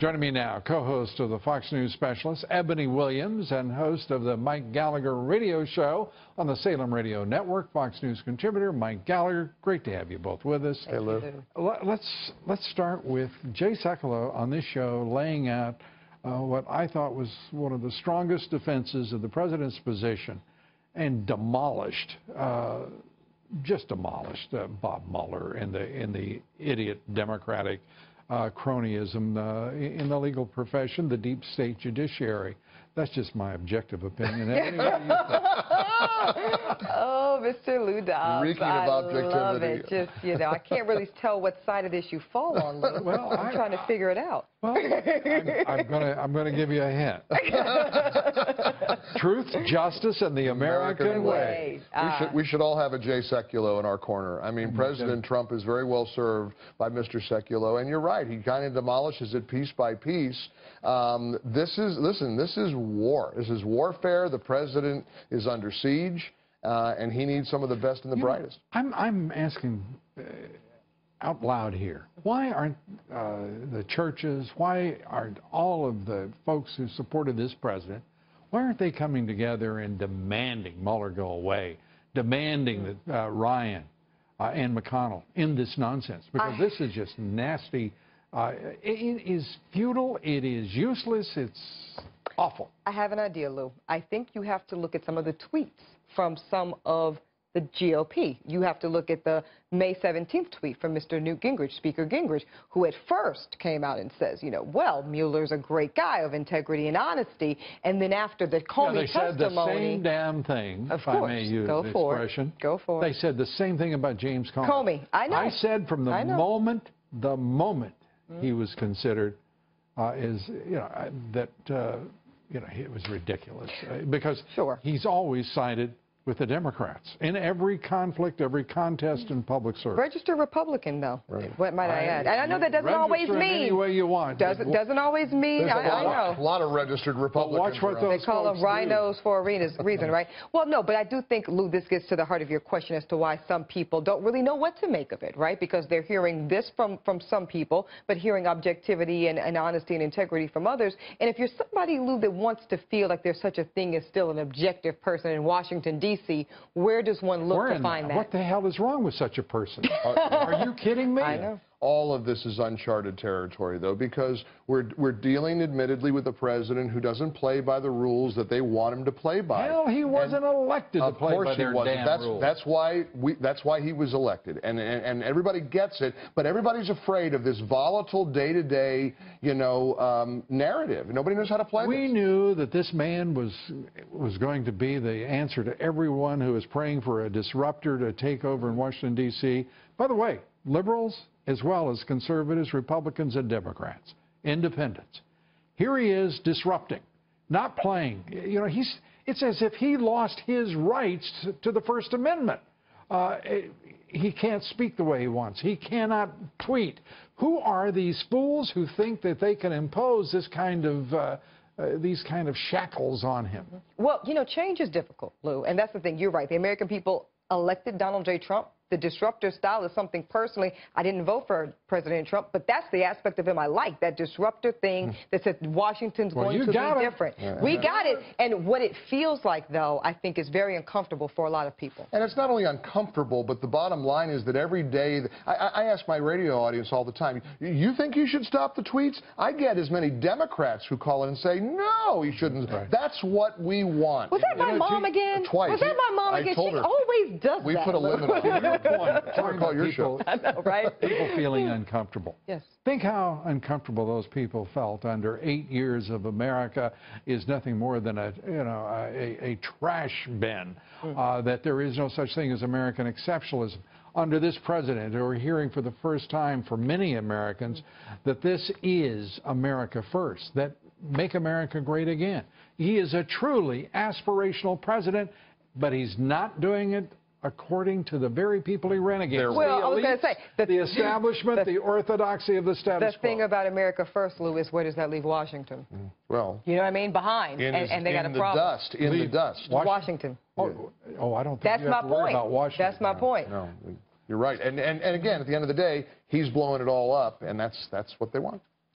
Joining me now, co-host of the Fox News Specialist, Eboni Williams, and host of the Mike Gallagher radio show on the Salem Radio Network, Fox News contributor Mike Gallagher. Great to have you both with us. Hey, Lou. Let's start with Jay Sekulow on this show laying out what I thought was one of the strongest defenses of the president's position, and demolished, just demolished Bob Mueller and the idiot Democratic cronyism in the legal profession, the deep state judiciary. That's just my objective opinion. Oh, Mr. Lou Dobbs, Reeking of objectivity. I love it. Just, I can't really tell what side of this you fall on, Lou. Well, I'm trying to figure it out. Well, I'm gonna give you a hint. Truth, justice, and the American way. We should all have a Jay Sekulow in our corner. I mean, President Trump is very well served by Mr. Sekulow, and you're right. He kind of demolishes it piece by piece. This is war. This is warfare. The president is under siege, and he needs some of the best and the brightest. I'm asking out loud here, why aren't the churches, why aren't all of the folks who supported this president, why aren't they coming together and demanding Mueller go away, demanding that Ryan and McConnell end this nonsense? Because this is just nasty. It is futile. It is useless. It's awful. I have an idea, Lou. I think you have to look at some of the tweets from some of the GOP. You have to look at the May 17th tweet from Mr. Newt Gingrich, Speaker Gingrich, who at first came out and says, well, Mueller's a great guy of integrity and honesty. And then after the Comey testimony... They said the same damn thing, if I may use the expression. Go for it. They said the same thing about James Comey. Comey, I know. I said from the moment he was considered it was ridiculous because he's always sided with the Democrats in every conflict, every contest in public service. Registered Republican, though. Right. What might I add? And I know that doesn't always mean. Any way you want. Doesn't always mean. I know. A lot of registered Republicans. Watch what those they call them rhinos for a reason, right? Well, no, but I do think, Lou, this gets to the heart of your question as to why some people don't really know what to make of it, right? Because they're hearing this from some people, but hearing objectivity and honesty and integrity from others. And if you're somebody, Lou, that wants to feel like there's such a thing as still an objective person in Washington, D.C., where does one look to find that? What the hell is wrong with such a person? Are you kidding me? I know. All of this is uncharted territory, though, because we're dealing, admittedly, with a president who doesn't play by the rules that they want him to play by. Hell, he wasn't elected to play by their damn rules. That's why he was elected, and everybody gets it. But everybody's afraid of this volatile, day-to-day, narrative. Nobody knows how to play. We knew that this man was going to be the answer to everyone who is praying for a disruptor to take over in Washington, D.C. By the way, liberals, as well as conservatives, Republicans, and Democrats, independents. Here he is disrupting, not playing. It's as if he lost his rights to the First Amendment. He can't speak the way he wants. He cannot tweet. Who are these fools who think that they can impose this kind of these kind of shackles on him? Well, change is difficult, Lou, and that's the thing. You're right. The American people elected Donald J. Trump. The disruptor style is something personally, I didn't vote for President Trump, but that's the aspect of him I like, that disruptor thing that said Washington's going to be different. We got it. And what it feels like, though, I think is very uncomfortable for a lot of people. And it's not only uncomfortable, but the bottom line is that every day, I ask my radio audience all the time, you think you should stop the tweets? I get as many Democrats who call in and say, no, he shouldn't. Right. That's what we want. Was that my mom again? Twice. Was that my mom again? She always does that. We put a limit on it. Call your show. I know, right? People feeling uncomfortable. Yes. Think how uncomfortable those people felt under 8 years of America is nothing more than a trash bin. That there is no such thing as American exceptionalism. Under this president, we're hearing for the first time for many Americans that this is America first, that make America great again. He is a truly aspirational president, but he's not doing it according to the very people he ran against. Well, I was going to say, the establishment, the orthodoxy of the status quo. The thing about America first, Lou, is where does that leave Washington? Well, you know what I mean? Behind. And they got a problem. In the dust. Washington. Oh, I don't think that's you have to worry about Washington. That's my point. No, you're right. And again, at the end of the day, he's blowing it all up, and that's what they want.